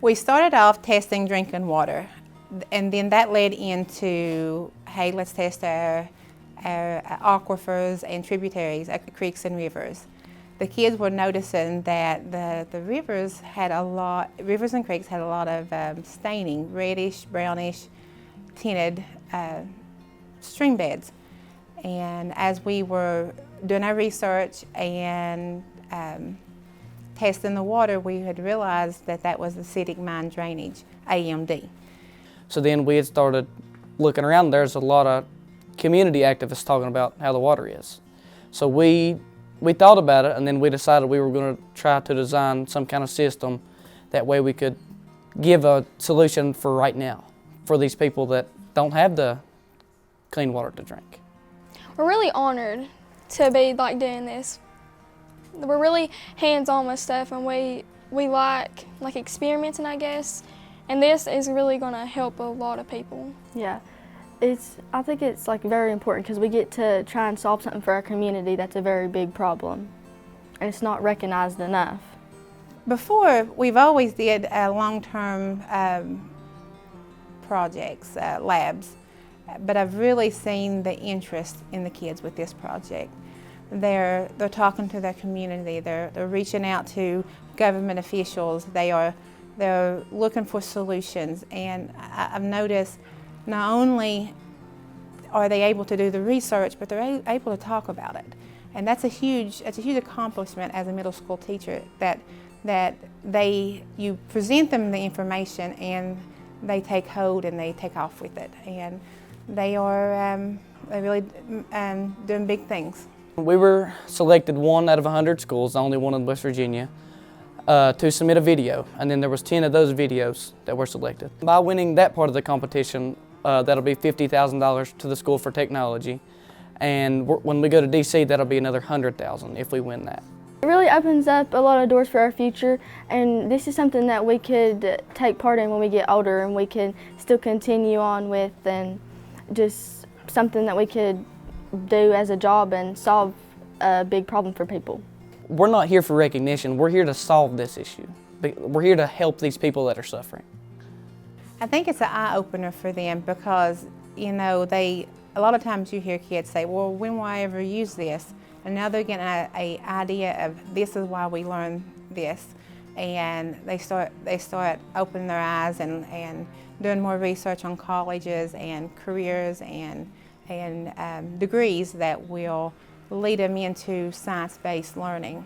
We started off testing drinking water, and then that led into, hey, let's test our aquifers and tributaries, creeks and rivers. The kids were noticing that the rivers and creeks had a lot of staining, reddish, brownish, tinted stream beds. And as we were doing our research and testing the water, we had realized that that was acidic mine drainage, AMD. So then we had started looking around. There's a lot of community activists talking about how the water is. So we thought about it, and then we decided we were going to try to design some kind of system. That way we could give a solution for right now, for these people that don't have the clean water to drink. We're really honored to be doing this. We're really hands-on with stuff, and we like experimenting, I guess. And this is really going to help a lot of people. Yeah, I think it's very important because we get to try and solve something for our community that's a very big problem, and it's not recognized enough. Before, we've always did long-term projects, labs, but I've really seen the interest in the kids with this project. They're talking to their community. They're reaching out to government officials. They're looking for solutions, and I've noticed not only are they able to do the research, but they're able to talk about it, and that's a huge accomplishment as a middle school teacher. That you present them the information and they take hold and they take off with it, and they are really doing big things. We were selected 1 out of 100 schools, the only one in West Virginia, to submit a video, and then there was 10 of those videos that were selected. By winning that part of the competition, that'll be $50,000 to the School for Technology, and when we go to DC, that'll be another $100,000 if we win that. It really opens up a lot of doors for our future, and this is something that we could take part in when we get older, and we can still continue on with, and just something that we could do as a job and solve a big problem for people. We're not here for recognition. We're here to solve this issue. We're here to help these people that are suffering. I think it's an eye-opener for them because, you know, a lot of times you hear kids say, well, when will I ever use this? And now they're getting an idea of this is why we learn this. And they start opening their eyes and doing more research on colleges and careers and degrees that will lead them into science-based learning.